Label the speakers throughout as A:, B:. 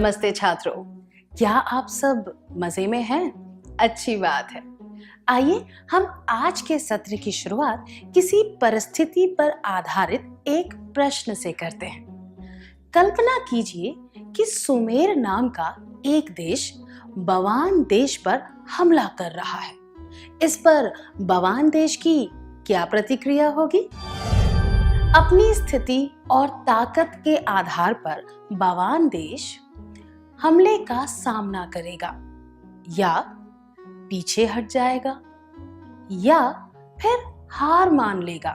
A: नमस्ते छात्रों, क्या आप सब मजे में हैं? अच्छी बात है। आइए हम आज के सत्र की शुरुआत किसी परिस्थिति पर आधारित एक प्रश्न से करते हैं। कल्पना कीजिए कि सुमेर नाम का एक देश बवान देश पर हमला कर रहा है। इस पर बवान देश की क्या प्रतिक्रिया होगी? अपनी स्थिति और ताकत के आधार पर बवान देश हमले का सामना करेगा, या पीछे हट जाएगा, या फिर हार मान लेगा।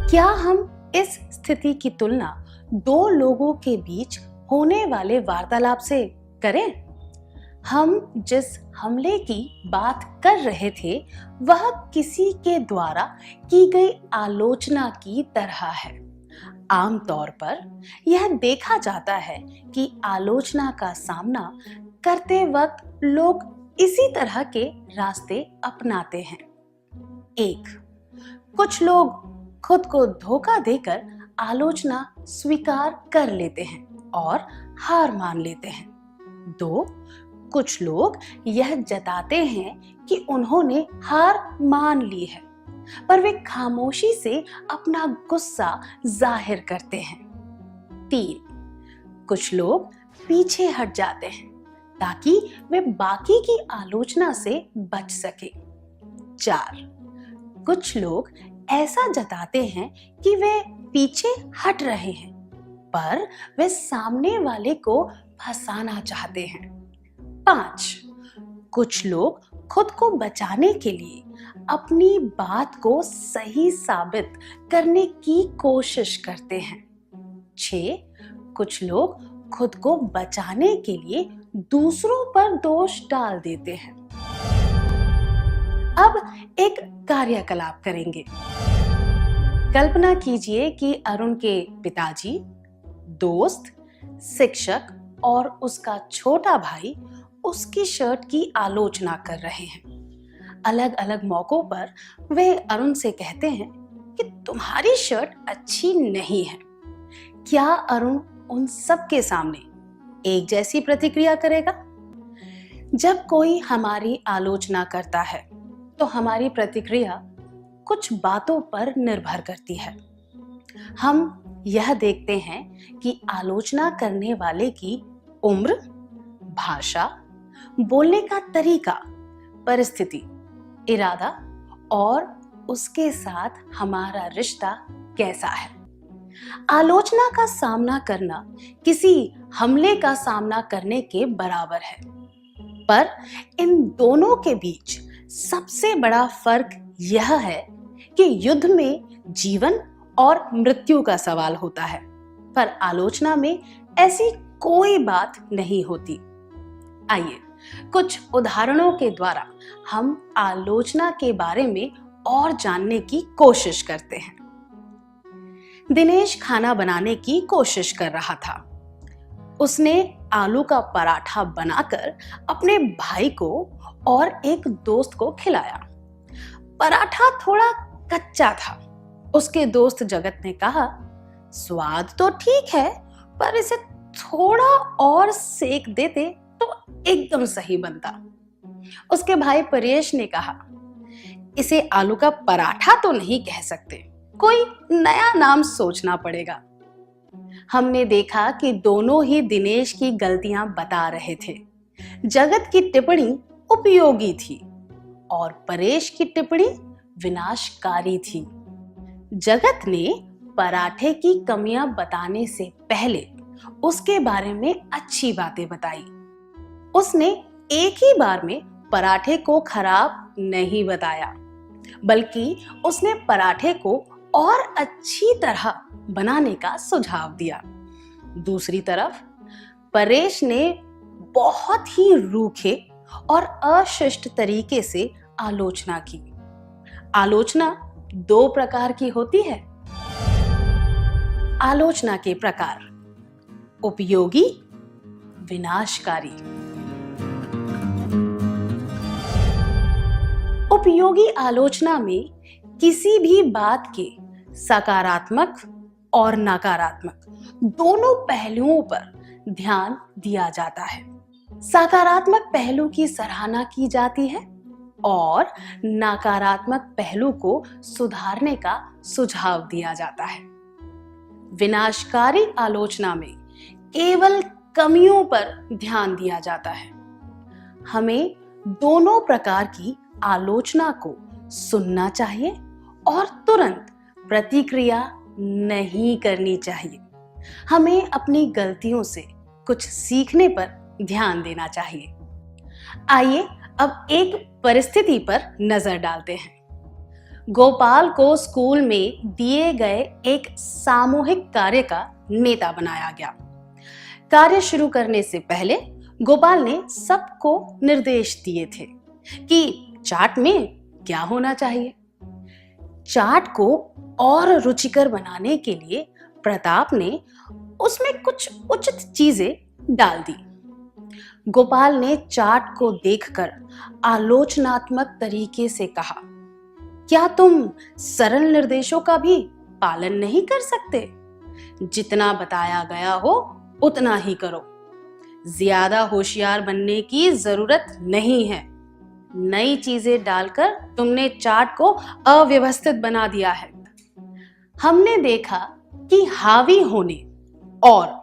A: क्या हम इस स्थिति की तुलना दो लोगों के बीच होने वाले वार्तालाप से करें? हम जिस हमले की बात कर रहे थे वह किसी के द्वारा की गई आलोचना की तरह है। आमतौर पर यह देखा जाता है कि आलोचना का सामना करते वक्त लोग इसी तरह के रास्ते अपनाते हैं। 1. कुछ लोग खुद को धोखा देकर आलोचना स्वीकार कर लेते हैं और हार मान लेते हैं। 2. कुछ लोग यह जताते हैं कि उन्होंने हार मान ली है, पर वे खामोशी से अपना गुस्सा जाहिर करते हैं। 3. कुछ लोग पीछे हट जाते हैं ताकि वे बाकी की आलोचना से बच सके। 4. कुछ लोग ऐसा जताते हैं कि वे पीछे हट रहे हैं, पर वे सामने वाले को फंसाना चाहते हैं। 5. कुछ लोग खुद को बचाने के लिए अपनी बात को सही साबित करने की कोशिश करते हैं। 6. कुछ लोग खुद को बचाने के लिए दूसरों पर दोष डाल देते हैं। अब एक कार्यकलाप करेंगे। कल्पना कीजिए कि अरुण के पिताजी, दोस्त, शिक्षक और उसका छोटा भाई उसकी शर्ट की आलोचना कर रहे हैं। अलग अलग मौकों पर वे अरुण से कहते हैं कि तुम्हारी शर्ट अच्छी नहीं है। क्या अरुण उन सब के सामने एक जैसी प्रतिक्रिया करेगा? जब कोई हमारी आलोचना करता है तो हमारी प्रतिक्रिया कुछ बातों पर निर्भर करती है। हम यह देखते हैं कि आलोचना करने वाले की उम्र, भाषा, बोलने का तरीका, परिस्थिति, इरादा और उसके साथ हमारा रिश्ता कैसा है। आलोचना का सामना करना किसी हमले का सामना करने के बराबर है, पर इन दोनों के बीच सबसे बड़ा फर्क यह है कि युद्ध में जीवन और मृत्यु का सवाल होता है, पर आलोचना में ऐसी कोई बात नहीं होती। आइए कुछ उदाहरणों के द्वारा हम आलोचना के बारे में और जानने की कोशिश करते हैं। दिनेश खाना बनाने की कोशिश कर रहा था। उसने आलू का पराठा बनाकर अपने भाई को और एक दोस्त को खिलाया। पराठा थोड़ा कच्चा था। उसके दोस्त जगत ने कहा, स्वाद तो ठीक है, पर इसे थोड़ा और सेक देते तो एकदम सही बनता। उसके भाई परेश ने कहा, इसे आलू का पराठा तो नहीं कह सकते, कोई नया नाम सोचना पड़ेगा। हमने देखा कि दोनों ही दिनेश की गलतियां बता रहे थे। जगत की टिप्पणी उपयोगी थी और परेश की टिप्पणी विनाशकारी थी। जगत ने पराठे की कमियां बताने से पहले उसके बारे में अच्छी बातें बताई। उसने एक ही बार में पराठे को खराब नहीं बताया, बल्कि उसने पराठे को और अच्छी तरह बनाने का सुझाव दिया। दूसरी तरफ परेश ने बहुत ही रूखे और अशिष्ट तरीके से आलोचना की। आलोचना दो प्रकार की होती है। आलोचना के प्रकार: उपयोगी, विनाशकारी। उपयोगी आलोचना में किसी भी बात के सकारात्मक और नकारात्मक दोनों पहलुओं पर ध्यान दिया जाता है। सकारात्मक पहलू की सराहना की जाती है और नकारात्मक पहलू को सुधारने का सुझाव दिया जाता है। विनाशकारी आलोचना में केवल कमियों पर ध्यान दिया जाता है। हमें दोनों प्रकार की आलोचना को सुनना चाहिए और तुरंत प्रतिक्रिया नहीं करनी चाहिए। हमें अपनी गलतियों से कुछ सीखने पर ध्यान देना चाहिए। आइए अब एक परिस्थिति पर नजर डालते हैं। गोपाल को स्कूल में दिए गए एक सामूहिक कार्य का नेता बनाया गया। कार्य शुरू करने से पहले गोपाल ने सबको निर्देश दिए थे कि चाट में क्या होना चाहिए। चाट को और रुचिकर बनाने के लिए प्रताप ने उसमें कुछ उचित चीजें डाल दी। गोपाल ने चाट को देखकर आलोचनात्मक तरीके से कहा, क्या तुम सरल निर्देशों का भी पालन नहीं कर सकते? जितना बताया गया हो उतना ही करो। ज्यादा होशियार बनने की जरूरत नहीं है। नई चीजें डालकर तुमने चाट को अव्यवस्थित बना दिया है। हमने देखा कि हावी होने और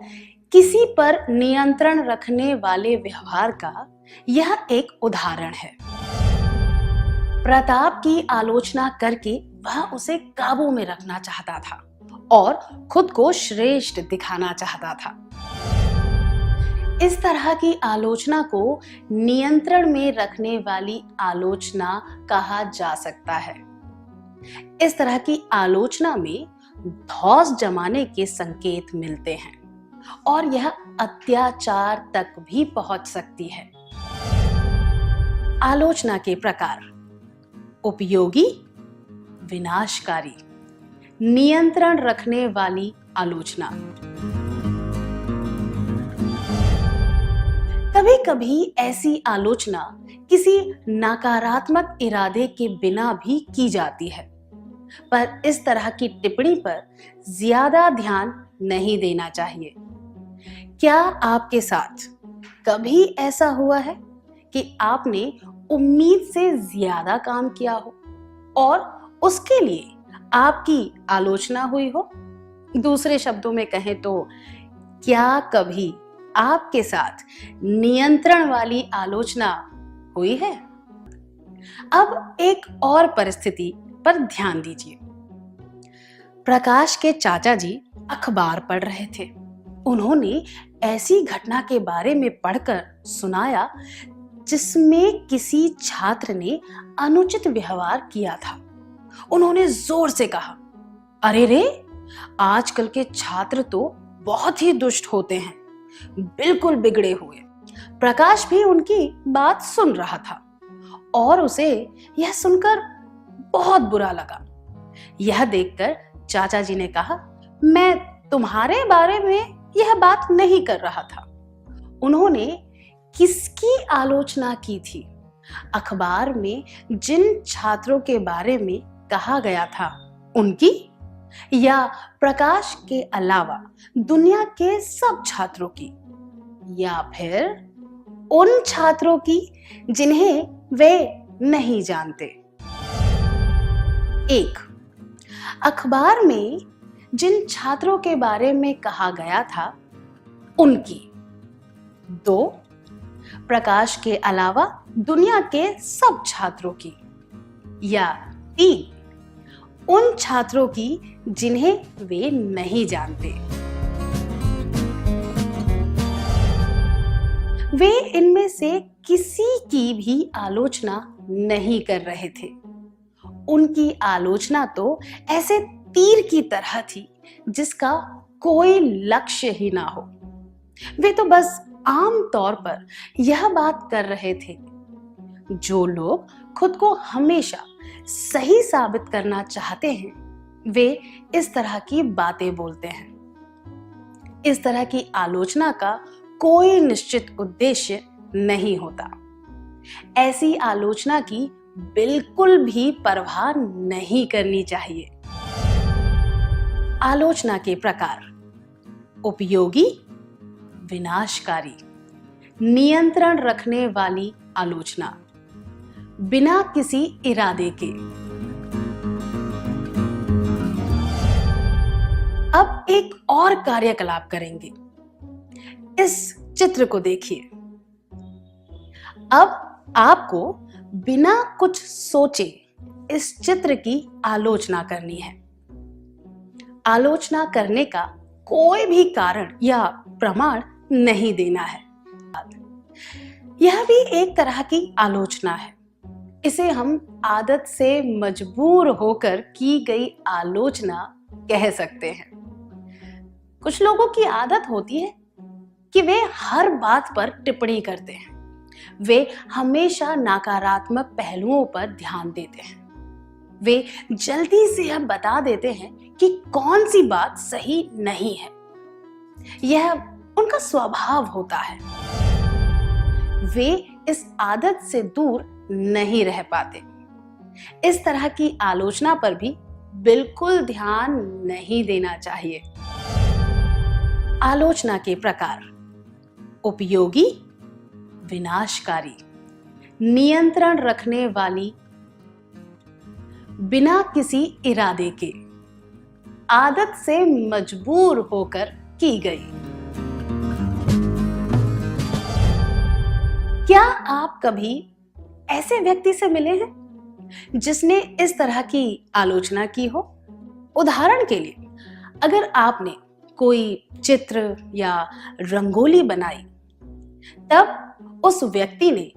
A: किसी पर नियंत्रण रखने वाले व्यवहार का यह एक उदाहरण है। प्रताप की आलोचना करके वह उसे काबू में रखना चाहता था और खुद को श्रेष्ठ दिखाना चाहता था। इस तरह की आलोचना को नियंत्रण में रखने वाली आलोचना कहा जा सकता है। इस तरह की आलोचना में धौंस जमाने के संकेत मिलते हैं और यह अत्याचार तक भी पहुंच सकती है। आलोचना के प्रकार: उपयोगी, विनाशकारी, नियंत्रण रखने वाली आलोचना। कभी कभी ऐसी आलोचना किसी नकारात्मक इरादे के बिना भी की जाती है, पर इस तरह की टिप्पणी पर ज्यादा ध्यान नहीं देना चाहिए। क्या आपके साथ कभी ऐसा हुआ है कि आपने उम्मीद से ज्यादा काम किया हो और उसके लिए आपकी आलोचना हुई हो? दूसरे शब्दों में कहें तो क्या कभी आपके साथ नियंत्रण वाली आलोचना हुई है? अब एक और परिस्थिति पर ध्यान दीजिए। प्रकाश के चाचा जी अखबार पढ़ रहे थे। उन्होंने ऐसी घटना के बारे में पढ़कर सुनाया जिसमें किसी छात्र ने अनुचित व्यवहार किया था। उन्होंने जोर से कहा, अरे रे, आजकल के छात्र तो बहुत ही दुष्ट होते हैं, बिल्कुल बिगड़े हुए। प्रकाश भी उनकी बात सुन रहा था और उसे यह सुनकर बहुत बुरा लगा। यह देखकर चाचा जी ने कहा, मैं तुम्हारे बारे में यह बात नहीं कर रहा था। उन्होंने किसकी आलोचना की थी? अखबार में जिन छात्रों के बारे में कहा गया था उनकी, या प्रकाश के अलावा दुनिया के सब छात्रों की, या फिर उन छात्रों की जिन्हें वे नहीं जानते? 1. अखबार में जिन छात्रों के बारे में कहा गया था उनकी। 2. प्रकाश के अलावा दुनिया के सब छात्रों की, या 3. उन छात्रों की जिन्हें वे नहीं जानते। वे इनमें से किसी की भी आलोचना नहीं कर रहे थे। उनकी आलोचना तो ऐसे तीर की तरह थी जिसका कोई लक्ष्य ही ना हो। वे तो बस आम तौर पर यह बात कर रहे थे। जो लोग खुद को हमेशा सही साबित करना चाहते हैं वे इस तरह की बातें बोलते हैं। इस तरह की आलोचना का कोई निश्चित उद्देश्य नहीं होता। ऐसी आलोचना की बिल्कुल भी परवाह नहीं करनी चाहिए। आलोचना के प्रकार: उपयोगी, विनाशकारी, नियंत्रण रखने वाली आलोचना, बिना किसी इरादे के। अब एक और कार्यकलाप करेंगे। इस चित्र को देखिए। अब आपको बिना कुछ सोचे इस चित्र की आलोचना करनी है। आलोचना करने का कोई भी कारण या प्रमाण नहीं देना है। यह भी एक तरह की आलोचना है। इसे हम आदत से मजबूर होकर की गई आलोचना कह सकते हैं। कुछ लोगों की आदत होती है कि वे हर बात पर टिप्पणी करते हैं। वे हमेशा नकारात्मक पहलुओं पर ध्यान देते हैं। वे जल्दी से यह बता देते हैं कि कौन सी बात सही नहीं है। यह उनका स्वभाव होता है। वे इस आदत से दूर नहीं रह पाते। इस तरह की आलोचना पर भी बिल्कुल ध्यान नहीं देना चाहिए। आलोचना के प्रकार: उपयोगी, विनाशकारी, नियंत्रण रखने वाली, बिना किसी इरादे के, आदत से मजबूर होकर की गई। क्या आप कभी ऐसे व्यक्ति से मिले हैं जिसने इस तरह की आलोचना की हो? उदाहरण के लिए, अगर आपने कोई चित्र या रंगोली बनाई, तब उस व्यक्ति ने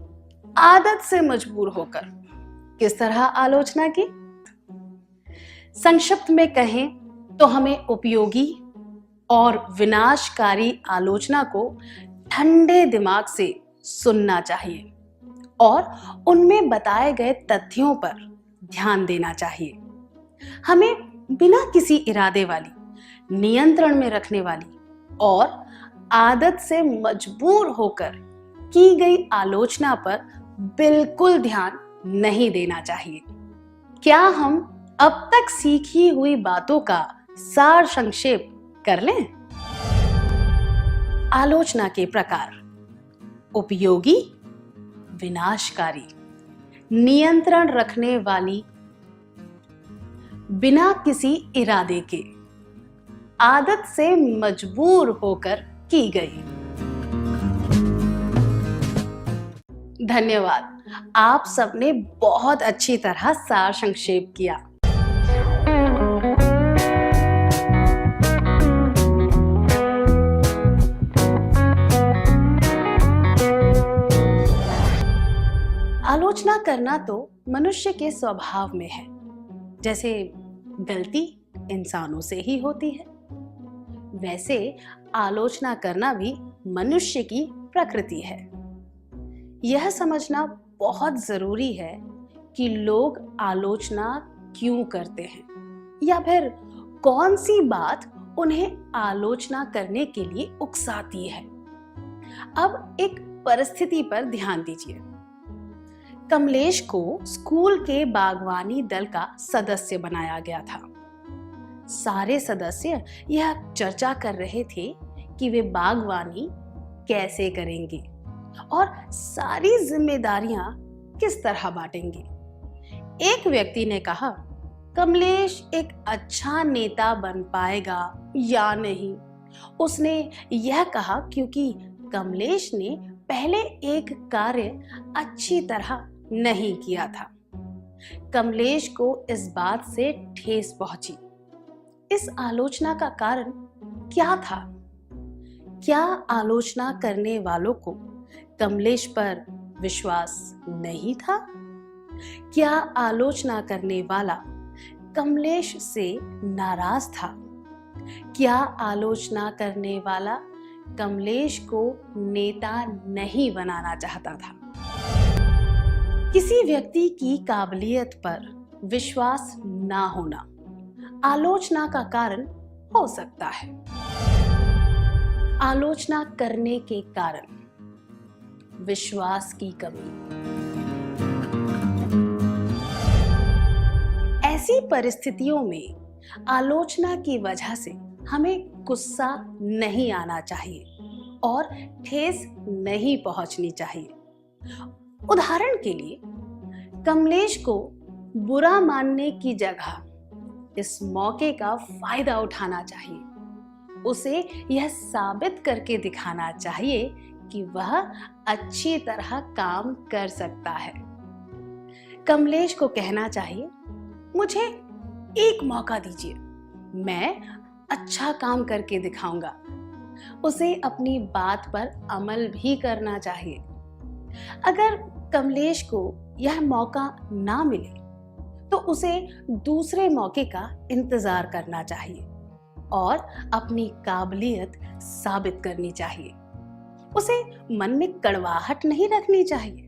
A: आदत से मजबूर होकर किस तरह आलोचना की? संक्षिप्त में कहें तो हमें उपयोगी और विनाशकारी आलोचना को ठंडे दिमाग से सुनना चाहिए और उनमें बताए गए तथ्यों पर ध्यान देना चाहिए। हमें बिना किसी इरादे वाली, नियंत्रण में रखने वाली और आदत से मजबूर होकर की गई आलोचना पर बिल्कुल ध्यान नहीं देना चाहिए। क्या हम अब तक सीखी हुई बातों का सार संक्षेप कर लें? आलोचना के प्रकार: उपयोगी, विनाशकारी, नियंत्रण रखने वाली, बिना किसी इरादे के, आदत से मजबूर होकर की गई। धन्यवाद। आप सबने बहुत अच्छी तरह सार संक्षेप किया। आलोचना करना तो मनुष्य के स्वभाव में है। जैसे गलती इंसानों से ही होती है, वैसे आलोचना करना भी मनुष्य की प्रकृति है। यह समझना बहुत जरूरी है कि लोग आलोचना क्यों करते हैं या फिर कौन सी बात उन्हें आलोचना करने के लिए उकसाती है। अब एक परिस्थिति पर ध्यान दीजिए। कमलेश को स्कूल के बागवानी दल का सदस्य बनाया गया था। सारे सदस्य यह चर्चा कर रहे थे कि वे बागवानी कैसे करेंगे और सारी जिम्मेदारियां किस तरह बांटेंगे। एक व्यक्ति ने कहा, कमलेश एक अच्छा नेता बन पाएगा या नहीं। उसने यह कहा क्योंकि कमलेश ने पहले एक कार्य अच्छी तरह नहीं किया था। कमलेश को इस बात से ठेस पहुंची। इस आलोचना का कारण क्या था? क्या आलोचना करने वालों को कमलेश पर विश्वास नहीं था? क्या आलोचना करने वाला कमलेश से नाराज था? क्या आलोचना करने वाला कमलेश को नेता नहीं बनाना चाहता था? किसी व्यक्ति की काबिलियत पर विश्वास ना होना आलोचना का कारण हो सकता है। आलोचना करने के कारण: विश्वास की कमी। ऐसी परिस्थितियों में आलोचना की वजह से हमें गुस्सा नहीं आना चाहिए और ठेस नहीं पहुंचनी चाहिए। उदाहरण के लिए, कमलेश को बुरा मानने की जगह इस मौके का फायदा उठाना चाहिए। उसे यह साबित करके दिखाना चाहिए कि वह अच्छी तरह काम कर सकता है। कमलेश को कहना चाहिए, मुझे एक मौका दीजिए, मैं अच्छा काम करके दिखाऊंगा। उसे अपनी बात पर अमल भी करना चाहिए। अगर कमलेश को यह मौका ना मिले तो उसे दूसरे मौके का इंतजार करना चाहिए और अपनी काबिलियत साबित करनी चाहिए। उसे मन में कड़वाहट नहीं रखनी चाहिए।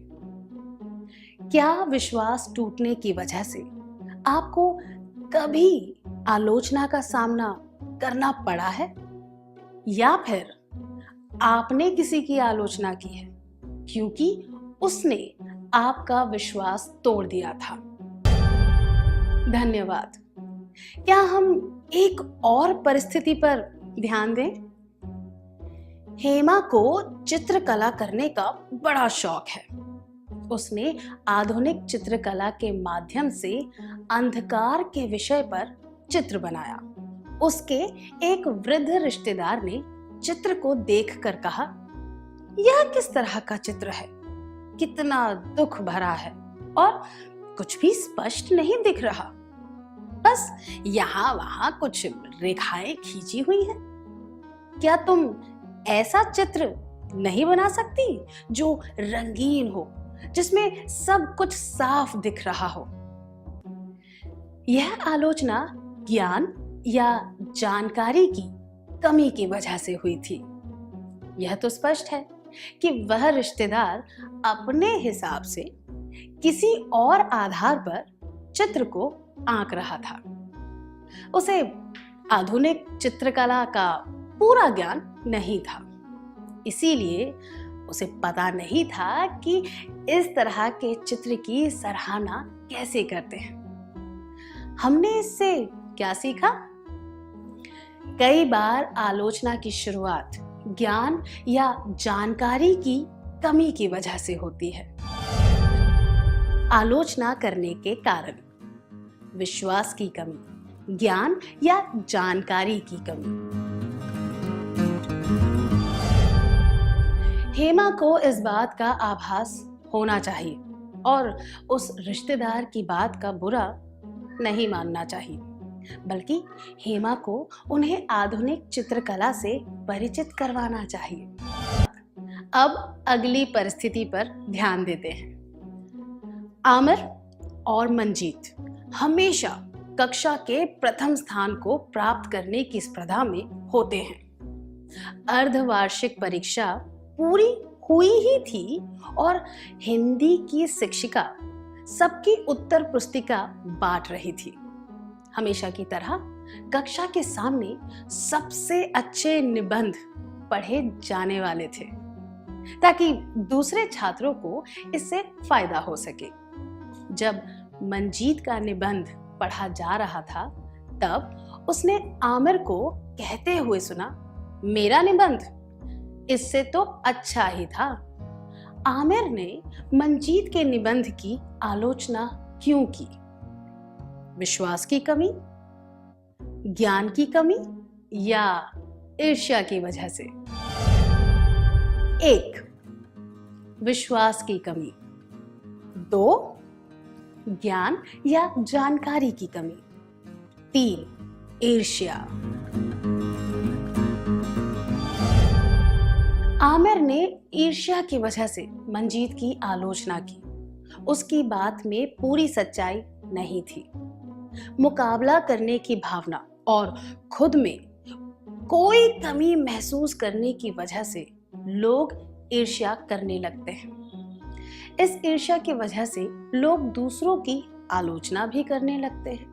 A: क्या विश्वास टूटने की वजह से आपको कभी आलोचना का सामना करना पड़ा है, या फिर आपने किसी की आलोचना की है क्योंकि उसने आपका विश्वास तोड़ दिया था? धन्यवाद। क्या हम एक और परिस्थिति पर ध्यान दें? हेमा को चित्रकला करने का बड़ा शौक है। उसने आधुनिक चित्रकला के माध्यम से अंधकार के विषय पर चित्र बनाया। उसके एक वृद्ध रिश्तेदार ने चित्र को देखकर कहा, यह किस तरह का चित्र है, कितना दुख भरा है और कुछ भी स्पष्ट नहीं दिख रहा, बस यहाँ वहां कुछ रेखाएं खींची हुई हैं। क्या तुम ऐसा चित्र नहीं बना सकती जो रंगीन हो, जिसमें सब कुछ साफ दिख रहा हो? यह आलोचना ज्ञान या जानकारी की कमी की वजह से हुई थी। यह तो स्पष्ट है कि वह रिश्तेदार अपने हिसाब से किसी और आधार पर चित्र को आंक रहा था। उसे आधुनिक चित्रकला का पूरा ज्ञान नहीं था, इसीलिए उसे पता नहीं था कि इस तरह के चित्र की सराहना कैसे करते हैं। हमने इससे क्या सीखा? कई बार आलोचना की शुरुआत ज्ञान या जानकारी की कमी की वजह से होती है। आलोचना करने के कारण विश्वास की कमी, ज्ञान या जानकारी की कमी। हेमा को इस बात का आभास होना चाहिए और उस रिश्तेदार की बात का बुरा नहीं मानना चाहिए, बल्कि हेमा को उन्हें आधुनिक चित्रकला से परिचित करवाना चाहिए। अब अगली परिस्थिति पर ध्यान देते हैं। आमिर और मंजीत हमेशा कक्षा के प्रथम स्थान को प्राप्त करने की स्पर्धा में होते हैं। अर्धवार्षिक परीक्षा पूरी हुई ही थी और हिंदी की शिक्षिका सबकी उत्तर पुस्तिका बांट रही थी। हमेशा की तरह कक्षा के सामने सबसे अच्छे निबंध पढ़े जाने वाले थे, ताकि दूसरे छात्रों को इससे फायदा हो सके। जब मंजीत का निबंध पढ़ा जा रहा था, तब उसने आमिर को कहते हुए सुना, मेरा निबंध इससे तो अच्छा ही था। आमिर ने मंजीत के निबंध की आलोचना क्यों की? विश्वास की कमी, ज्ञान की कमी या ईर्ष्या की वजह से? 1. विश्वास की कमी। 2. ज्ञान या जानकारी की कमी। 3. ईर्ष्या। आमिर ने ईर्ष्या की वजह से मंजीत की आलोचना की। उसकी बात में पूरी सच्चाई नहीं थी। मुकाबला करने की भावना और खुद में कोई कमी महसूस करने की वजह से लोग ईर्ष्या करने लगते हैं। इस ईर्ष्या की वजह से लोग दूसरों की आलोचना भी करने लगते हैं।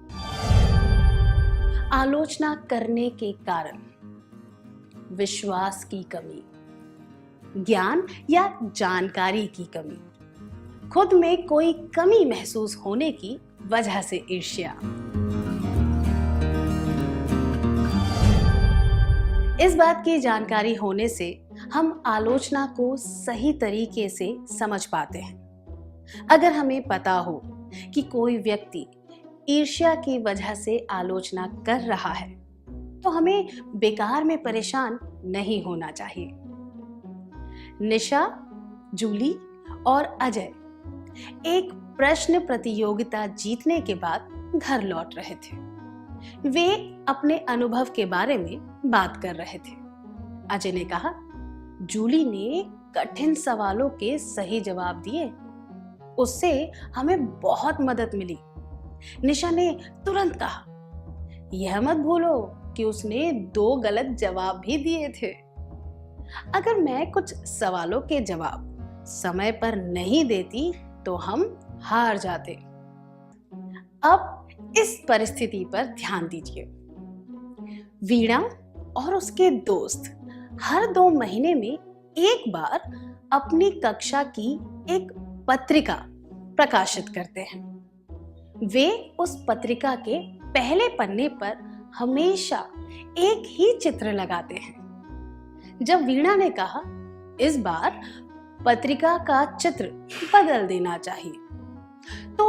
A: आलोचना करने के कारण विश्वास की कमी, ज्ञान या जानकारी की कमी, खुद में कोई कमी महसूस होने की वजह से ईर्ष्या। इस बात की जानकारी होने से हम आलोचना को सही तरीके से समझ पाते हैं। अगर हमें पता हो कि कोई व्यक्ति ईर्ष्या की वजह से आलोचना कर रहा है, तो हमें बेकार में परेशान नहीं होना चाहिए। निशा, जूली और अजय एक प्रश्न प्रतियोगिता जीतने के बाद घर लौट रहे थे। वे अपने अनुभव के बारे में बात कर रहे थे। अजय ने कहा, जूली ने कठिन सवालों के सही जवाब दिए, उससे हमें बहुत मदद मिली। निशा ने तुरंत कहा, यह मत भूलो कि उसने 2 गलत जवाब भी दिए थे। अगर मैं कुछ सवालों के जवाब समय पर नहीं देती तो हम हार जाते। अब इस परिस्थिति पर ध्यान दीजिए। वीणा और उसके दोस्त हर 2 महीने में एक बार अपनी कक्षा की एक पत्रिका प्रकाशित करते हैं। वे उस पत्रिका के पहले पन्ने पर हमेशा एक ही चित्र लगाते हैं। जब वीणा ने कहा, इस बार पत्रिका का चित्र बदल देना चाहिए, तो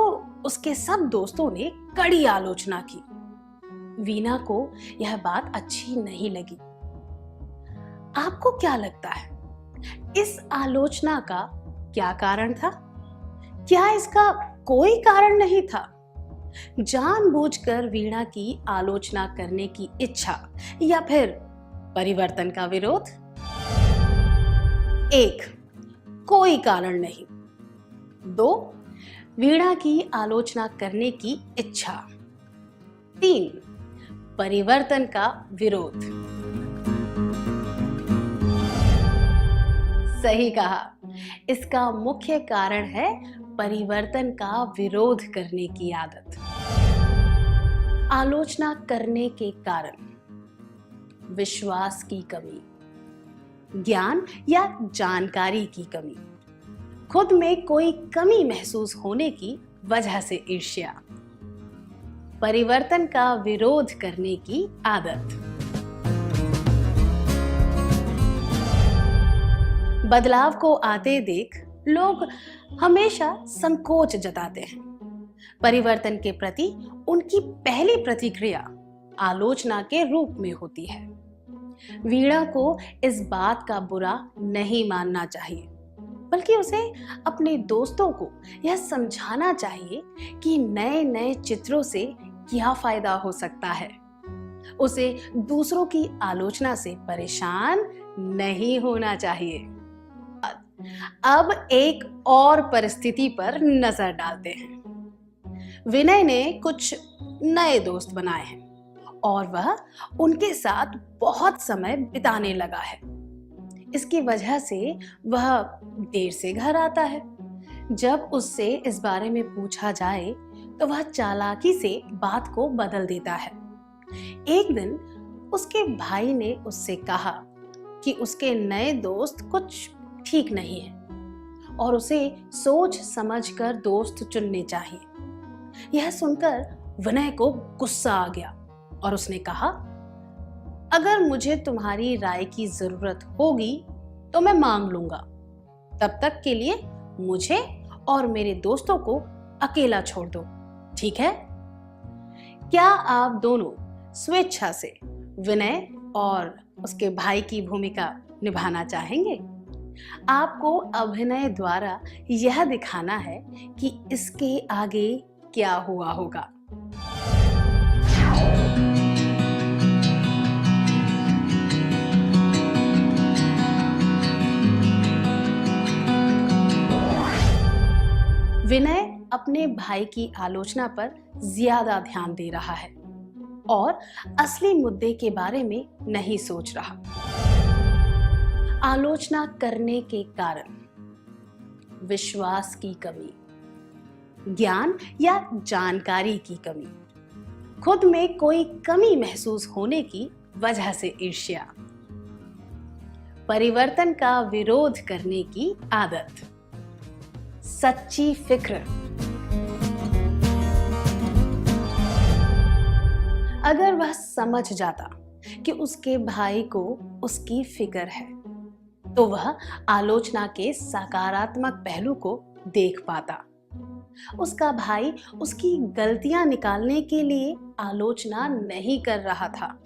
A: उसके सब दोस्तों ने कड़ी आलोचना की। वीणा को यह बात अच्छी नहीं लगी। आपको क्या लगता है, इस आलोचना का क्या कारण था? क्या इसका कोई कारण नहीं था? जानबूझकर वीणा की आलोचना करने की इच्छा या फिर परिवर्तन का विरोध? 1. कोई कारण नहीं। 2. वीणा की आलोचना करने की इच्छा। 3. परिवर्तन का विरोध। सही कहा, इसका मुख्य कारण है परिवर्तन का विरोध करने की आदत। आलोचना करने के कारण: विश्वास की कमी, ज्ञान या जानकारी की कमी, खुद में कोई कमी महसूस होने की वजह से ईर्ष्या, परिवर्तन का विरोध करने की आदत। बदलाव को आते देख लोग हमेशा संकोच जताते हैं। परिवर्तन के प्रति उनकी पहली प्रतिक्रिया आलोचना के रूप में होती है। वीणा को इस बात का बुरा नहीं मानना चाहिए, बल्कि उसे अपने दोस्तों को यह समझाना चाहिए कि नए नए चित्रों से क्या फायदा हो सकता है। उसे दूसरों की आलोचना से परेशान नहीं होना चाहिए। अब एक और परिस्थिति पर नजर डालते हैं। विनय ने कुछ नए दोस्त बनाए हैं और वह उनके साथ बहुत समय बिताने लगा है। इसकी वजह से वह देर से घर आता है। जब उससे इस बारे में पूछा जाए तो वह चालाकी से बात को बदल देता है। एक दिन उसके भाई ने उससे कहा कि उसके नए दोस्त कुछ ठीक नहीं है और उसे सोच समझकर दोस्त चुनने चाहिए। यह सुनकर विनय को गुस्सा आ गया और उसने कहा, अगर मुझे तुम्हारी राय की जरूरत होगी तो मैं मांग लूंगा। तब तक के लिए मुझे और मेरे दोस्तों को अकेला छोड़ दो, ठीक है? क्या आप दोनों स्वेच्छा से विनय और उसके भाई की भूमिका निभाना चाहेंगे? आपको अभिनय द्वारा यह दिखाना है कि इसके आगे क्या हुआ होगा। विनय अपने भाई की आलोचना पर ज्यादा ध्यान दे रहा है और असली मुद्दे के बारे में नहीं सोच रहा। आलोचना करने के कारण: विश्वास की कमी, ज्ञान या जानकारी की कमी, खुद में कोई कमी महसूस होने की वजह से ईर्ष्या, परिवर्तन का विरोध करने की आदत, सच्ची फिक्र। अगर वह समझ जाता कि उसके भाई को उसकी फिक्र है तो वह आलोचना के सकारात्मक पहलू को देख पाता। उसका भाई उसकी गलतियां निकालने के लिए आलोचना नहीं कर रहा था।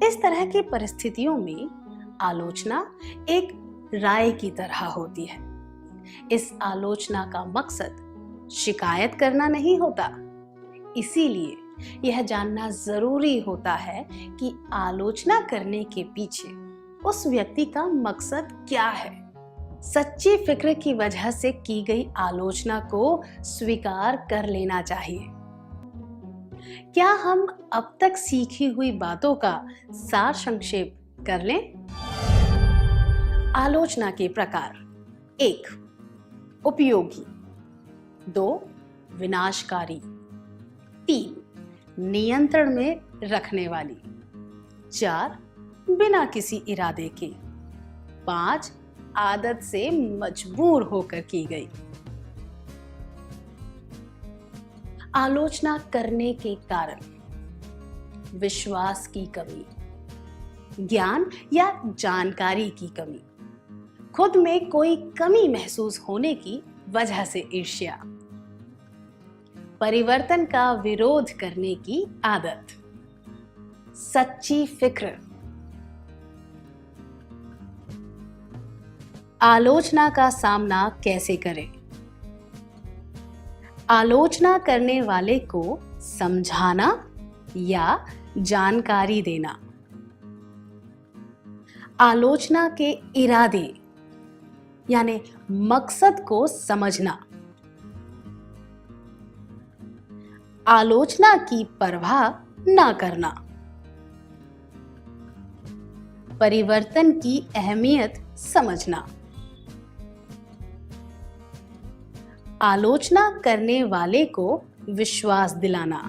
A: इस तरह की परिस्थितियों में आलोचना एक राय की तरह होती है। इस आलोचना का मकसद शिकायत करना नहीं होता। इसीलिए यह जानना जरूरी होता है कि आलोचना करने के पीछे उस व्यक्ति का मकसद क्या है। सच्ची फिक्र की वजह से की गई आलोचना को स्वीकार कर लेना चाहिए। क्या हम अब तक सीखी हुई बातों का सार संक्षेप कर लें? आलोचना के प्रकार: 1. उपयोगी। 2. विनाशकारी। 3. नियंत्रण में रखने वाली। 4. बिना किसी इरादे के। 5. आदत से मजबूर होकर की गई। आलोचना करने के कारण: विश्वास की कमी, ज्ञान या जानकारी की कमी, खुद में कोई कमी महसूस होने की वजह से ईर्ष्या, परिवर्तन का विरोध करने की आदत। सच्ची फिक्र। आलोचना का सामना कैसे करें? आलोचना करने वाले को समझाना या जानकारी देना। आलोचना के इरादे यानी मकसद को समझना। आलोचना की परवाह ना करना। परिवर्तन की अहमियत समझना। आलोचना करने वाले को विश्वास दिलाना।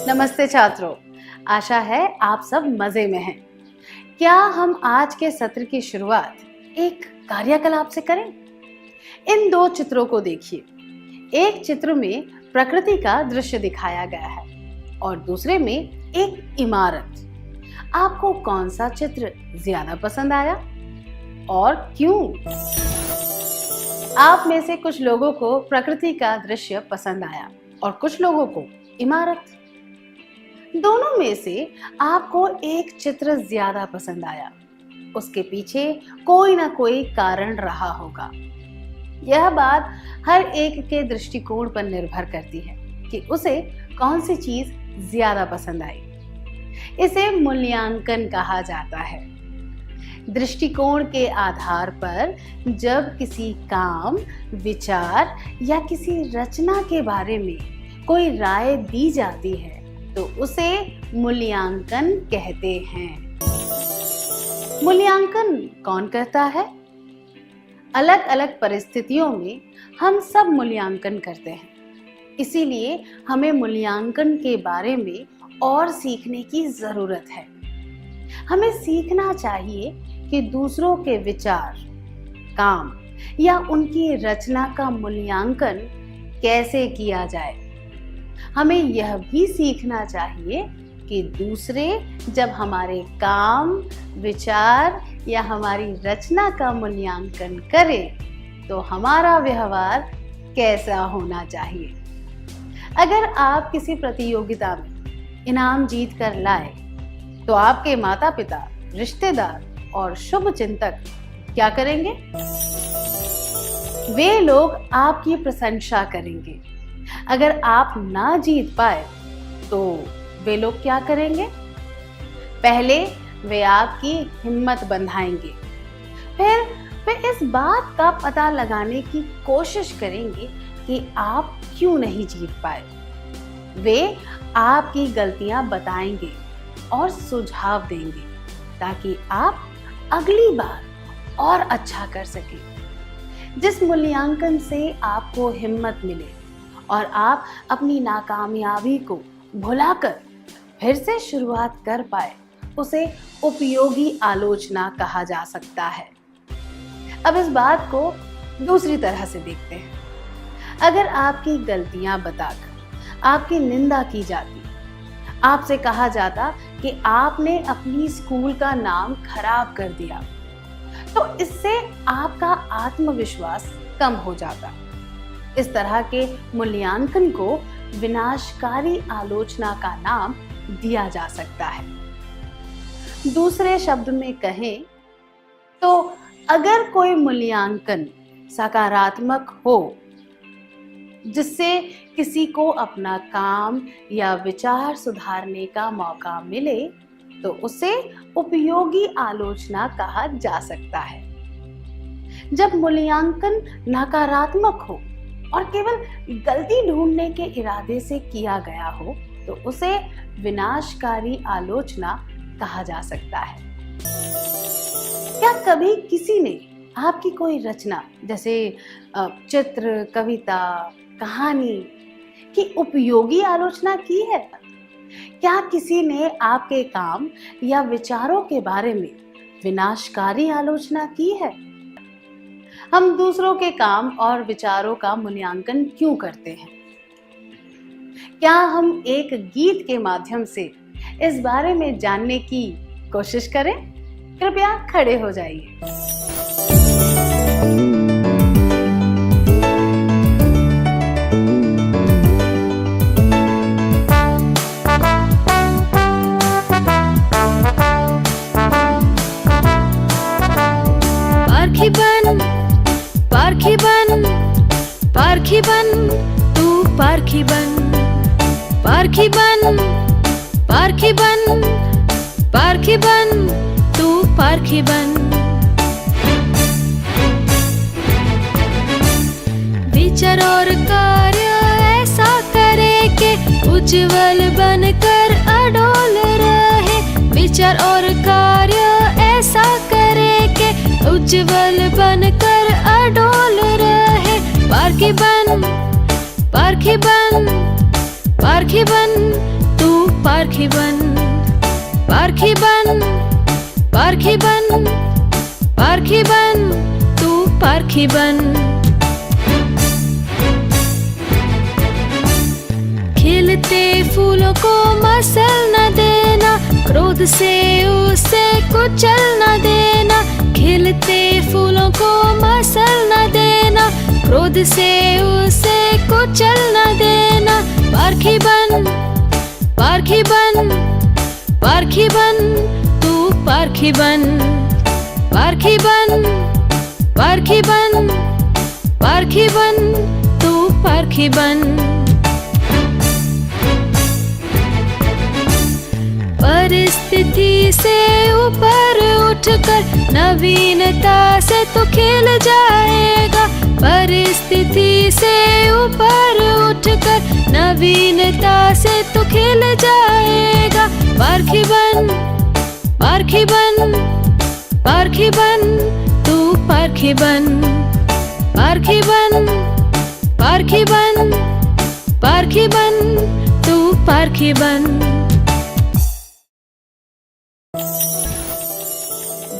A: नमस्ते छात्रों, आशा है आप सब मजे में हैं। क्या हम आज के सत्र की शुरुआत एक कार्यकलाप से करें? इन 2 चित्रों को देखिए। एक चित्र में प्रकृति का दृश्य दिखाया गया है और दूसरे में एक इमारत। आपको कौन सा चित्र ज्यादा पसंद आया और क्यों? आप में से कुछ लोगों को प्रकृति का दृश्य पसंद आया और कुछ लोगों को इमारत। दोनों में से आपको एक चित्र ज्यादा पसंद आया। उसके पीछे कोई ना कोई कारण रहा होगा। यह बात हर एक के दृष्टिकोण पर निर्भर करती है कि उसे कौन सी चीज ज्यादा पसंद आई। इसे मूल्यांकन कहा जाता है। दृष्टिकोण के आधार पर जब किसी काम, विचार या किसी रचना के बारे में कोई राय दी जाती है तो उसे मूल्यांकन कहते हैं। मूल्यांकन कौन करता है? अलग अलग परिस्थितियों में हम सब मूल्यांकन करते हैं। इसीलिए हमें मूल्यांकन के बारे में और सीखने की जरूरत है। हमें सीखना चाहिए कि दूसरों के विचार, काम या उनकी रचना का मूल्यांकन कैसे किया जाए। हमें यह भी सीखना चाहिए कि दूसरे जब हमारे काम, विचार या हमारी रचना का मूल्यांकन करें तो हमारा व्यवहार कैसा होना चाहिए। अगर आप किसी प्रतियोगिता में इनाम जीत कर लाए तो आपके माता पिता, रिश्तेदार और शुभ चिंतक क्या करेंगे? वे लोग आपकी प्रशंसा करेंगे। अगर आप ना जीत पाए तो वे लोग क्या करेंगे? पहले वे आपकी हिम्मत बंधाएंगे, फिर वे इस बात का पता लगाने की कोशिश करेंगे कि आप क्यों नहीं जीत पाए। वे आपकी गलतियां बताएंगे और सुझाव देंगे ताकि आप अगली बार और अच्छा कर सकें। जिस मूल्यांकन से आपको हिम्मत मिले और आप अपनी नाकामयाबी को भुलाकर फिर से शुरुआत कर पाए, उसे उपयोगी आलोचना कहा जा सकता है। अब इस बात को दूसरी तरह से देखते हैं। अगर आपकी गलतियां बताकर आपकी निंदा की जाती, आपसे कहा जाता कि आपने अपनी स्कूल का नाम खराब कर दिया, तो इससे आपका आत्मविश्वास कम हो जाता। इस तरह के मूल्यांकन को विनाशकारी आलोचना का नाम दिया जा सकता है। दूसरे शब्द में कहें तो अगर कोई मूल्यांकन सकारात्मक हो, जिससे किसी को अपना काम या विचार सुधारने का मौका मिले, तो उसे उपयोगी आलोचना कहा जा सकता है। जब मूल्यांकन नकारात्मक हो और केवल गलती ढूंढने के इरादे से किया गया हो, तो उसे विनाशकारी आलोचना कहा जा सकता है। क्या कभी किसी ने आपकी कोई रचना, जैसे चित्र, कविता, कहानी की उपयोगी आलोचना की है? क्या किसी ने आपके काम या विचारों के बारे में विनाशकारी आलोचना की है? हम दूसरों के काम और विचारों का मूल्यांकन क्यों करते हैं? क्या हम एक गीत के माध्यम से इस बारे में जानने की कोशिश करें? कृपया खड़े हो जाइए।
B: पार्थिबन, तू पार्थिबन, पार्थिबन, पार्थिबन, पार्थिबन, तू पार्थिबन। विचार और कार्य ऐसा करे कि उज्जवल बनकर अडोल रहे। विचार और कार्य ऐसा करे कि उज्जवल बनकर अडोल रहे। पार्थिबन, पार्थिबन, पार्थिबन, तू पार्थिबन, पार्थिबन, पार्थिबन, पार्थिबन, तू पार्थिबन। खिलते फूलों को मसल न देना, क्रोध से उसे कुचल न देना। खिलते फूलों को मसल न देना, क्रोध से उसे कुचल न देना। पार्थिबन, पार्थिबन, पार्थिबन, तू पार्थिबन, पार्थिबन, पार्थिबन, पार्थिबन, तू पार्थिबन। परिस्थिति से ऊपर उठकर नवीनता से तू खिल जाएगा। परिस्थिति से ऊपर उठकर नवीनता से तू खिल जाएगा। पार्थिबन, पार्थिबन, पार्थिबन, तू पार्थिबन, पार्थिबन, पार्थिबन, पार्थिबन, तू पार्थिबन।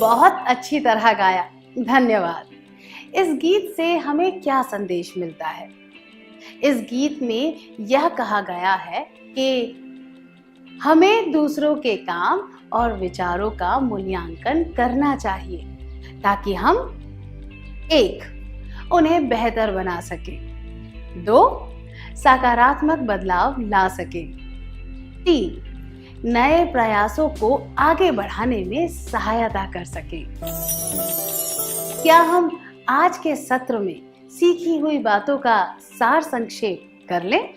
A: बहुत अच्छी तरह गाया, धन्यवाद। इस गीत से हमें क्या संदेश मिलता है? इस गीत में यह कहा गया है कि हमें दूसरों के काम और विचारों का मूल्यांकन करना चाहिए, ताकि हम 1. उन्हें बेहतर बना सके, 2. सकारात्मक बदलाव ला सके, 3. नए प्रयासों को आगे बढ़ाने में सहायता कर सके। क्या हम आज के सत्र में सीखी हुई बातों का सार संक्षेप कर लें?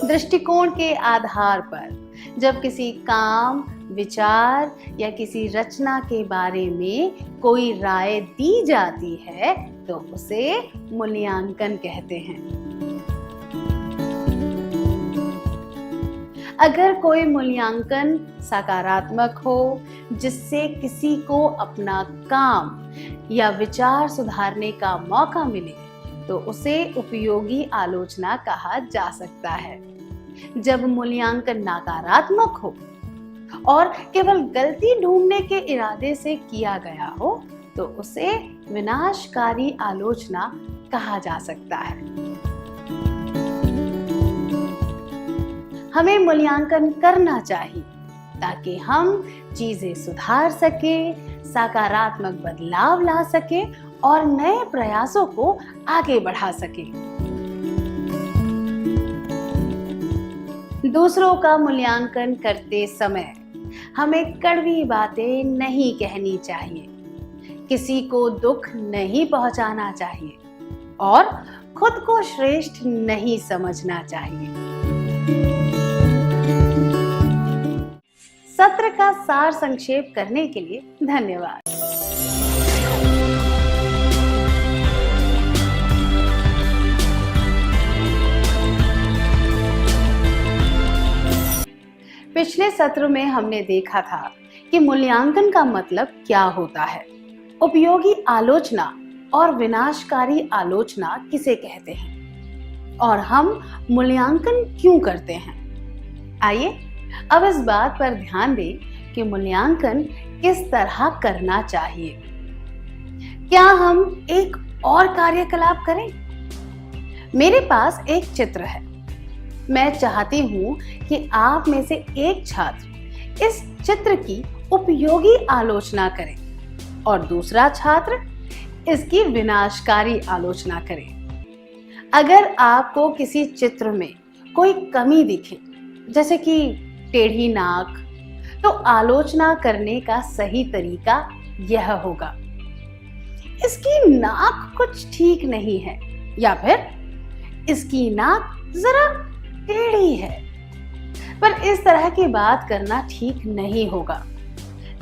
A: दृष्टिकोण के आधार पर जब किसी काम, विचार या किसी रचना के बारे में कोई राय दी जाती है, तो उसे मूल्यांकन कहते हैं। अगर कोई मूल्यांकन सकारात्मक हो, जिससे किसी को अपना काम या विचार सुधारने का मौका मिले, तो उसे उपयोगी आलोचना कहा जा सकता है। जब मूल्यांकन नकारात्मक हो और केवल गलती ढूंढने के इरादे से किया गया हो, तो उसे विनाशकारी आलोचना कहा जा सकता है। हमें मूल्यांकन करना चाहिए ताकि हम चीजें सुधार सके, सकारात्मक बदलाव ला सके और नए प्रयासों को आगे बढ़ा सके। दूसरों का मूल्यांकन करते समय हमें कड़वी बातें नहीं कहनी चाहिए, किसी को दुख नहीं पहुंचाना चाहिए और खुद को श्रेष्ठ नहीं समझना चाहिए। सत्र का सार संक्षेप करने के लिए धन्यवाद। पिछले सत्र में हमने देखा था कि मूल्यांकन का मतलब क्या होता है, उपयोगी आलोचना और विनाशकारी आलोचना किसे कहते हैं और हम मूल्यांकन क्यों करते हैं। आइए अब इस बात पर ध्यान दें कि मूल्यांकन किस तरह करना चाहिए। क्या हम एक और कार्यकलाप करें? मेरे पास एक चित्र है। मैं चाहती हूं कि आप में से एक छात्र इस चित्र की उपयोगी आलोचना करे और दूसरा छात्र इसकी विनाशकारी आलोचना करे। अगर आपको किसी चित्र में कोई कमी दिखे, जैसे कि टेढ़ी नाक, तो आलोचना करने का सही तरीका यह होगा, इसकी नाक कुछ ठीक नहीं है या फिर इसकी नाक जरा टेढ़ी है। पर इस तरह की बात करना ठीक नहीं होगा।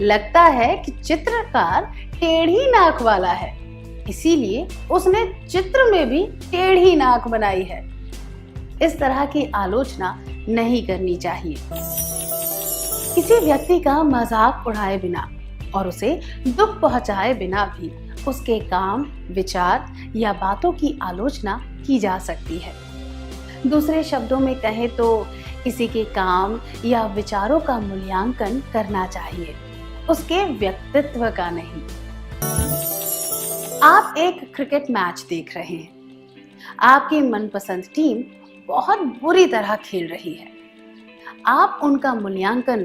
A: लगता है कि चित्रकार टेढ़ी नाक वाला है, इसीलिए उसने चित्र में भी टेढ़ी नाक बनाई है। इस तरह की आलोचना नहीं करनी चाहिए। किसी व्यक्ति का मजाक उड़ाए बिना और उसे दुख पहुंचाए बिना भी उसके काम, विचार या बातों की आलोचना की जा सकती है। दूसरे शब्दों में कहें तो किसी के काम या विचारों का मूल्यांकन करना चाहिए, उसके व्यक्तित्व का नहीं। आप एक क्रिकेट मैच देख रहे हैं। आपकी मनपसंद टीम बहुत बुरी तरह खेल रही है। आप उनका मूल्यांकन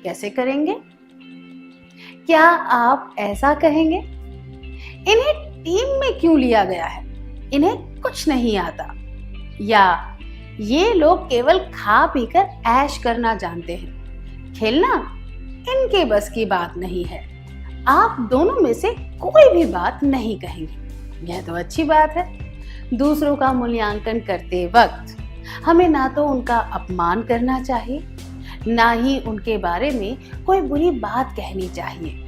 A: कैसे करेंगे? क्या आप ऐसा कहेंगे, इन्हें टीम में क्यों लिया गया है, इन्हें कुछ नहीं आता, या ये लोग केवल खा पीकर ऐश करना जानते हैं, खेलना इनके बस की बात नहीं है। आप दोनों में से कोई भी बात नहीं कहेंगे। यह तो अच्छी बात है। दूसरों का मूल्यांकन करते वक्त हमें ना तो उनका अपमान करना चाहिए, ना ही उनके बारे में कोई बुरी बात कहनी चाहिए।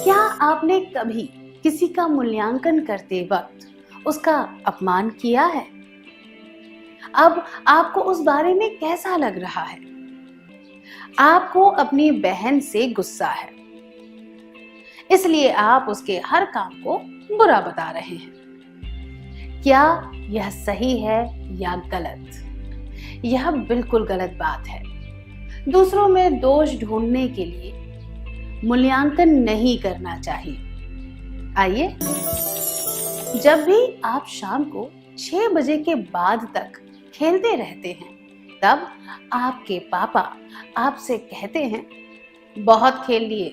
A: क्या आपने कभी किसी का मूल्यांकन करते वक्त उसका अपमान किया है? अब आपको उस बारे में कैसा लग रहा है? आपको अपनी बहन से गुस्सा है, इसलिए आप उसके हर काम को बुरा बता रहे हैं। क्या यह सही है या गलत? यह बिल्कुल गलत बात है। दूसरों में दोष ढूंढने के लिए मूल्यांकन नहीं करना चाहिए। आइए, जब भी आप शाम को 6 बजे के बाद तक खेलते रहते हैं, तब आपके पापा आपसे कहते हैं, बहुत खेल लिए,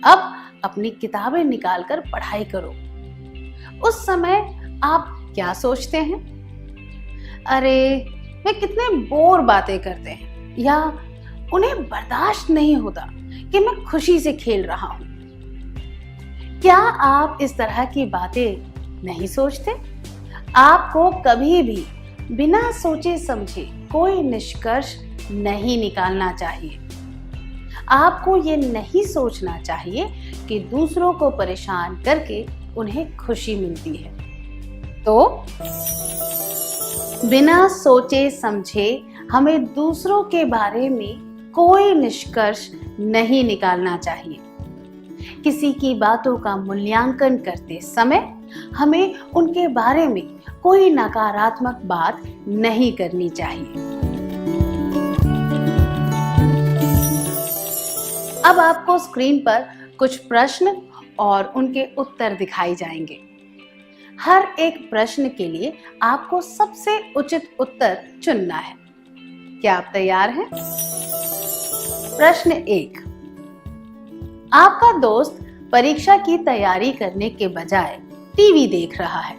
A: अब अपनी किताबें निकालकर पढ़ाई करो। उस समय आप क्या सोचते हैं? अरे वे कितने बोर बातें करते हैं, या उन्हें बर्दाश्त नहीं होता कि मैं खुशी से खेल रहा हूं। क्या आप इस तरह की बातें नहीं सोचते? आपको कभी भी बिना सोचे समझे कोई निष्कर्ष नहीं निकालना चाहिए। आपको ये नहीं सोचना चाहिए कि दूसरों को परेशान करके उन्हें खुशी मिलती है। तो बिना सोचे समझे हमें दूसरों के बारे में कोई निष्कर्ष नहीं निकालना चाहिए। किसी की बातों का मूल्यांकन करते समय हमें उनके बारे में कोई नकारात्मक बात नहीं करनी चाहिए। अब आपको स्क्रीन पर कुछ प्रश्न और उनके उत्तर दिखाई जाएंगे। हर एक प्रश्न के लिए आपको सबसे उचित उत्तर चुनना है। क्या आप तैयार हैं? प्रश्न 1। आपका दोस्त परीक्षा की तैयारी करने के बजाय टीवी देख रहा है।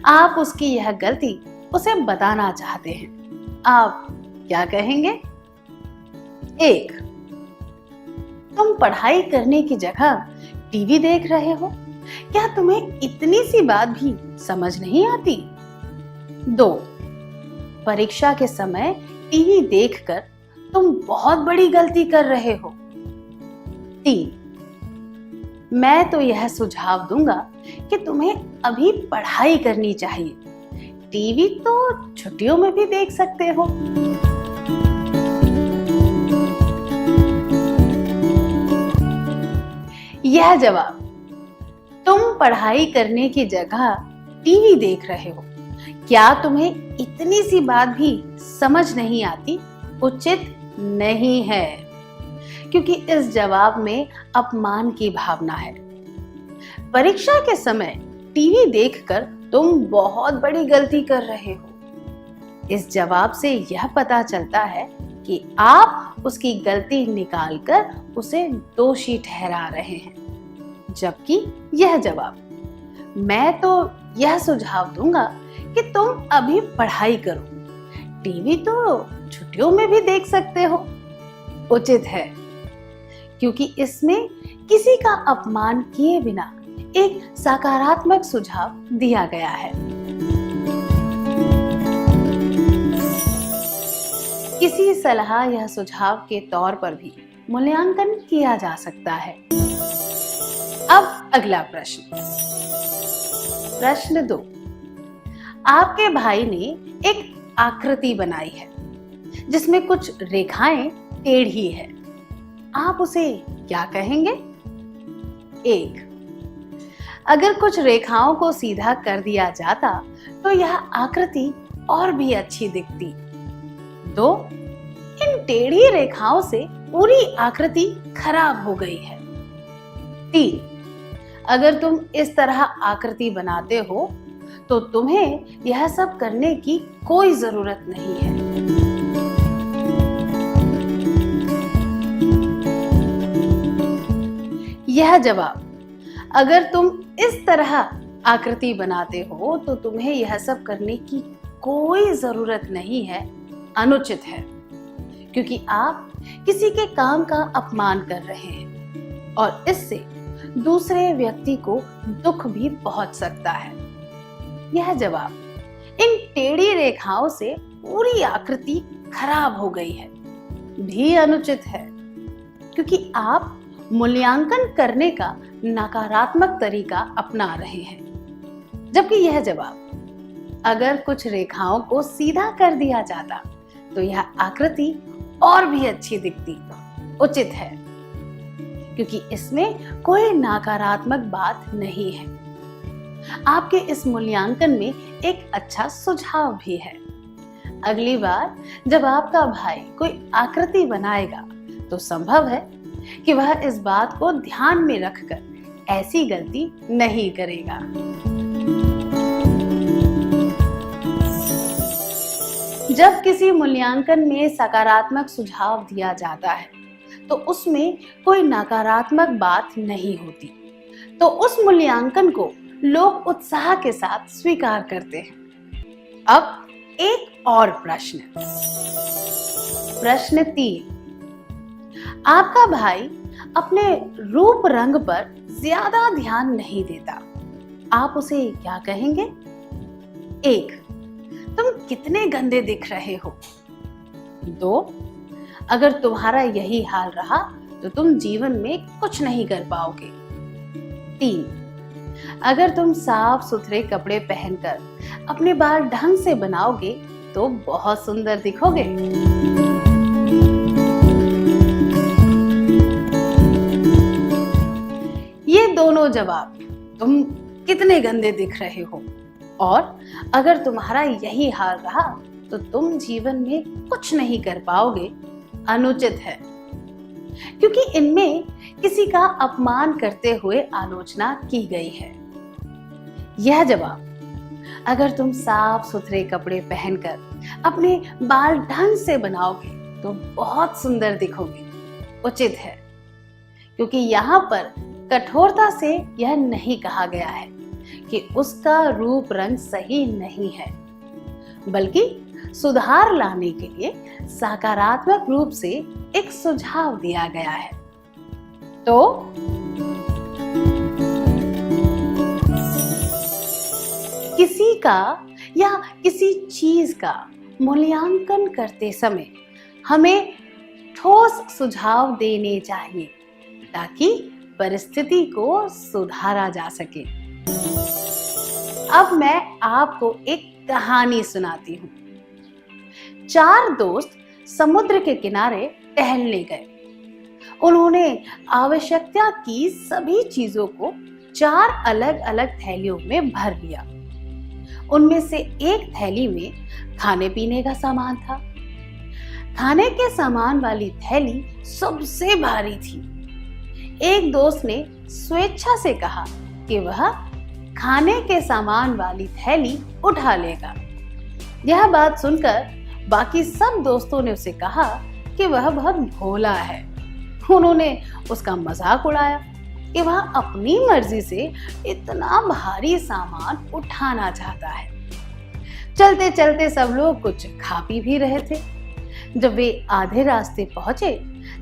A: आप उसकी यह गलती उसे बताना चाहते हैं। आप क्या कहेंगे? 1। तुम पढ़ाई करने की जगह टीवी देख रहे हो, क्या तुम्हें इतनी सी बात भी समझ नहीं आती? 2। परीक्षा के समय टीवी देखकर तुम बहुत बड़ी गलती कर रहे हो। 3। मैं तो यह सुझाव दूंगा कि तुम्हें अभी पढ़ाई करनी चाहिए। टीवी तो छुट्टियों में भी देख सकते हो। यह जवाब, तुम पढ़ाई करने की जगह टीवी देख रहे हो, क्या तुम्हें इतनी सी बात भी समझ नहीं आती, उचित नहीं है, क्योंकि इस जवाब में अपमान की भावना है। परीक्षा के समय टीवी देखकर तुम बहुत बड़ी गलती कर रहे हो। इस जवाब से यह पता चलता है कि आप उसकी गलती निकालकर उसे दोषी ठहरा रहे हैं, जबकि यह जवाब, मैं तो यह सुझाव दूंगा कि तुम अभी पढ़ाई करो, टीवी तो छुट्टियों में भी देख सकते हो, उचित है, क्योंकि इसमें किसी का अपमान किए बिना एक सकारात्मक सुझाव दिया गया है। किसी सलाह या सुझाव के तौर पर भी मूल्यांकन किया जा सकता है। अब अगला प्रश्न। प्रश्न 2। आपके भाई ने एक आकृति बनाई है जिसमें कुछ रेखाएं टेढ़ी है। आप उसे क्या कहेंगे? 1। अगर कुछ रेखाओं को सीधा कर दिया जाता तो यह आकृति और भी अच्छी दिखती। 2। इन टेढ़ी रेखाओं से पूरी आकृति खराब हो गई है। 3। अगर तुम इस तरह आकृति बनाते हो तो तुम्हें यह सब करने की कोई जरूरत नहीं है। यह जवाब, अगर तुम इस तरह आकृति बनाते हो तो तुम्हें यह सब करने की कोई जरूरत नहीं है, अनुचित है, क्योंकि आप किसी के काम का अपमान कर रहे हैं और इससे दूसरे व्यक्ति को दुख भी पहुंच सकता है। यह जवाब, इन टेढ़ी रेखाओं से पूरी आकृति खराब हो गई है, भी अनुचित है, क्योंकि आप मूल्यांकन करने का नकारात्मक तरीका अपना रहे हैं। जबकि यह जवाब, अगर कुछ रेखाओं को सीधा कर दिया जाता तो यह आकृति और भी अच्छी दिखती, उचित है, क्योंकि इसमें कोई नकारात्मक बात नहीं है। आपके इस मूल्यांकन में एक अच्छा सुझाव भी है। अगली बार जब आपका भाई कोई आकृति बनाएगा तो संभव है कि वह इस बात को ध्यान में रखकर ऐसी गलती नहीं करेगा। जब किसी मूल्यांकन में सकारात्मक सुझाव दिया जाता है तो उसमें कोई नकारात्मक बात नहीं होती, तो उस मूल्यांकन को लोग उत्साह के साथ स्वीकार करते हैं। अब एक और प्रश्न। प्रश्न 3। आपका भाई अपने रूप रंग पर ज्यादा ध्यान नहीं देता। आप उसे क्या कहेंगे? 1। तुम कितने गंदे दिख रहे हो। 2। अगर तुम्हारा यही हाल रहा तो तुम जीवन में कुछ नहीं कर पाओगे। 3। अगर तुम साफ सुथरे कपड़े पहनकर अपने बाल ढंग से बनाओगे तो बहुत सुंदर दिखोगे। ये दोनों जवाब, तुम कितने गंदे दिख रहे हो और अगर तुम्हारा यही हाल रहा तो तुम जीवन में कुछ नहीं कर पाओगे, अनुचित है, क्योंकि इनमें किसी का अपमान करते हुए आलोचना की गई है। यह जवाब, अगर तुम साफ सुथरे कपड़े पहनकर अपने बाल ढंग से बनाओगे तो बहुत सुंदर दिखोगे, उचित है। क्योंकि यहाँ पर कठोरता से यह नहीं कहा गया है कि उसका रूप रंग सही नहीं है, बल्कि सुधार लाने के लिए सकारात्मक रूप से एक सुझाव दिया गया है। तो किसी का या किसी चीज का मूल्यांकन करते समय हमें ठोस सुझाव देने चाहिए ताकि परिस्थिति को सुधारा जा सके। अब मैं आपको एक कहानी सुनाती हूँ। 4 दोस्त समुद्र के किनारे टहलने गए। उन्होंने आवश्यकता की सभी चीजों को 4 अलग अलग थैलियों में भर लिया। उनमें से एक थैली में खाने पीने का सामान था। खाने के सामान वाली थैली सबसे भारी थी। एक दोस्त ने स्वेच्छा से कहा कि वह खाने के सामान वाली थैली उठा लेगा। यह बात सुनकर बाकी सब दोस्तों ने उसे कहा कि वह बहुत भोला है। उन्होंने उसका मजाक उड़ाया कि वह अपनी मर्जी से इतना भारी सामान उठाना चाहता है। चलते चलते सब लोग कुछ खा पी भी रहे थे। जब वे आधे रास्ते पहुंचे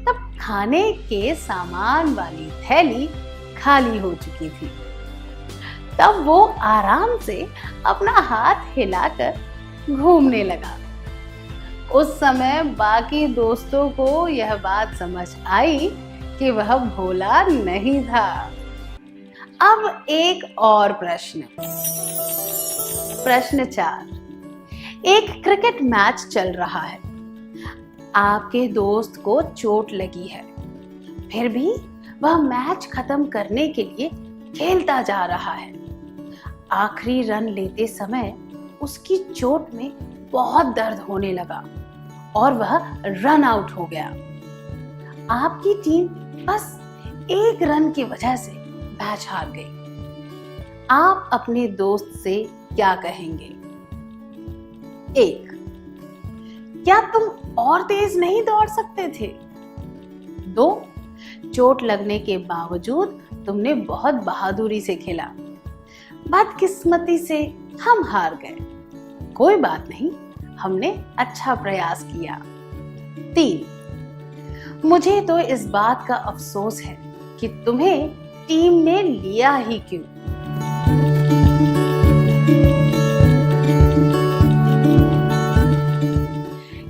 A: तब खाने के सामान वाली थैली खाली हो चुकी थी। तब वो आराम से अपना हाथ हिलाकर घूमने लगा। उस समय बाकी दोस्तों को यह बात समझ आई कि वह भोला नहीं था। अब एक और प्रश्न। प्रश्न 4। एक क्रिकेट मैच चल रहा है। आपके दोस्त को चोट लगी है, फिर भी वह मैच खत्म करने के लिए खेलता जा रहा है। आखिरी रन लेते समय उसकी चोट में बहुत दर्द होने लगा और वह रन आउट हो गया। आपकी टीम बस एक रन की वजह से मैच हार गई। आप अपने दोस्त से क्या कहेंगे? 1. क्या तुम और तेज नहीं दौड़ सकते थे? 2. चोट लगने के बावजूद तुमने बहुत बहादुरी से खेला। बदकिस्मती से हम हार गए। कोई बात नहीं, हमने अच्छा प्रयास किया। 3. मुझे तो इस बात का अफसोस है कि तुम्हें टीम में लिया ही क्यों।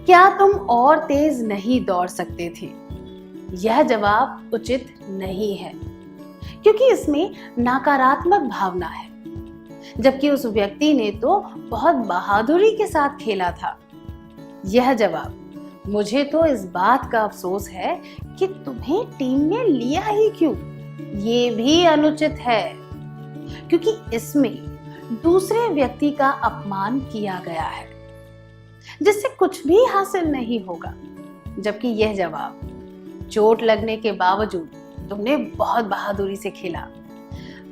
A: क्या तुम और तेज नहीं दौड़ सकते थे? यह जवाब उचित नहीं है, क्योंकि इसमें नकारात्मक भावना है, जबकि उस व्यक्ति ने तो बहुत बहादुरी के साथ खेला था। यह जवाब, मुझे तो इस बात का अफसोस है कि तुम्हें टीम में लिया ही क्यों, ये भी अनुचित है, क्योंकि इसमें दूसरे व्यक्ति का अपमान किया गया है, जिससे कुछ भी हासिल नहीं होगा। जबकि यह जवाब, चोट लगने के बावजूद तुमने बहुत बहादुरी से खेला,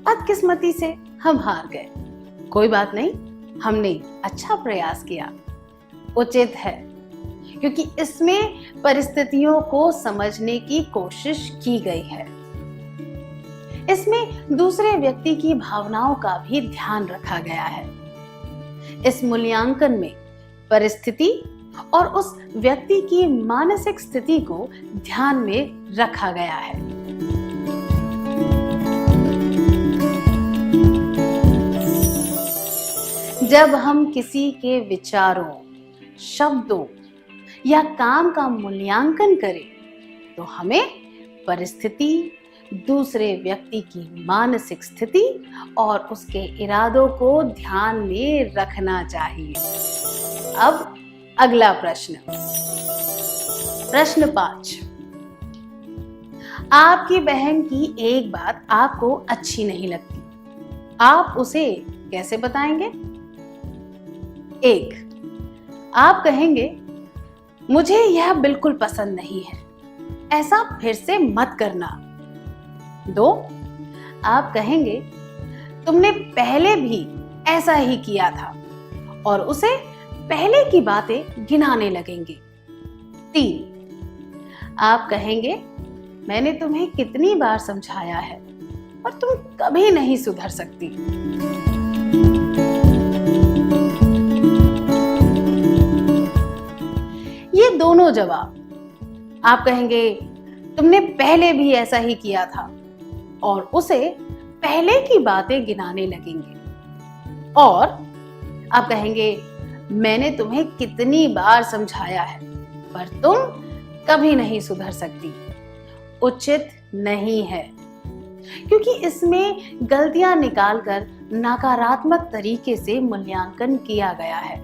A: बदकिस्मती से हम हार गए, कोई बात नहीं, हमने अच्छा प्रयास किया, उचित है, क्योंकि इसमें परिस्थितियों को समझने की कोशिश की गई है। इसमें दूसरे व्यक्ति की भावनाओं का भी ध्यान रखा गया है। इस मूल्यांकन में परिस्थिति और उस व्यक्ति की मानसिक स्थिति को ध्यान में रखा गया है। जब हम किसी के विचारों, शब्दों या काम का मूल्यांकन करें तो हमें परिस्थिति, दूसरे व्यक्ति की मानसिक स्थिति और उसके इरादों को ध्यान में रखना चाहिए। अब अगला प्रश्न। प्रश्न 5। आपकी बहन की एक बात आपको अच्छी नहीं लगती, आप उसे कैसे बताएंगे? 1. आप कहेंगे, मुझे यह बिल्कुल पसंद नहीं है, ऐसा फिर से मत करना। 2, आप कहेंगे तुमने पहले भी ऐसा ही किया था और उसे पहले की बातें गिनाने लगेंगे। 3, आप कहेंगे मैंने तुम्हें कितनी बार समझाया है और तुम कभी नहीं सुधर सकती। ये दोनों जवाब आप कहेंगे तुमने पहले भी ऐसा ही किया था और उसे पहले की बातें गिनाने लगेंगे। और आप कहेंगे मैंने तुम्हें कितनी बार समझाया है पर तुम कभी नहीं सुधर सकती। उचित नहीं है, क्योंकि इसमें गलतियां निकालकर नकारात्मक तरीके से मूल्यांकन किया गया है।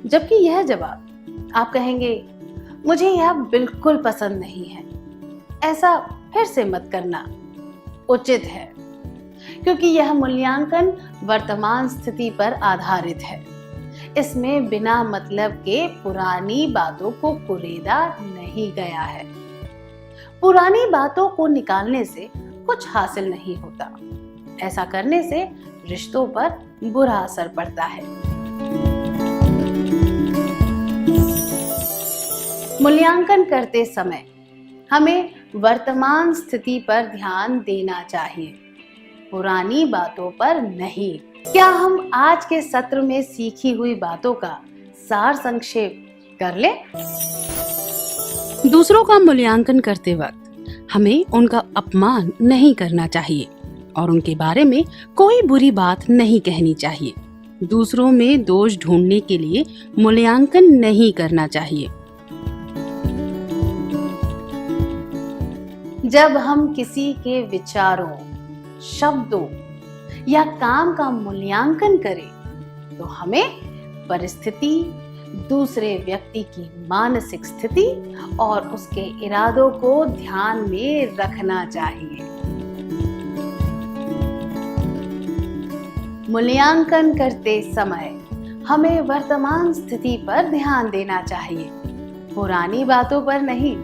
A: जबकि यह जवाब आप कहेंगे मुझे यह बिल्कुल पसंद नहीं है, ऐसा फिर से मत करना, उचित है, क्योंकि यह मूल्यांकन वर्तमान स्थिति पर आधारित है। इसमें बिना मतलब के पुरानी बातों को कुरेदा नहीं गया है। पुरानी बातों को निकालने से कुछ हासिल नहीं होता। ऐसा करने से रिश्तों पर बुरा असर पड़ता है। मूल्यांकन करते समय हमें वर्तमान स्थिति पर ध्यान देना चाहिए, पुरानी बातों पर नहीं। क्या हम आज के सत्र में सीखी हुई बातों का सार संक्षेप कर लें? दूसरों का मूल्यांकन करते वक्त हमें उनका अपमान नहीं करना चाहिए और उनके बारे में कोई बुरी बात नहीं कहनी चाहिए। दूसरों में दोष ढूंढने के लिए मूल्यांकन नहीं करना चाहिए। जब हम किसी के विचारों, शब्दों या काम का मूल्यांकन करें तो हमें परिस्थिति, दूसरे व्यक्ति की मानसिक स्थिति और उसके इरादों को ध्यान में रखना चाहिए। मूल्यांकन करते समय हमें वर्तमान स्थिति पर ध्यान देना चाहिए, पुरानी बातों पर नहीं।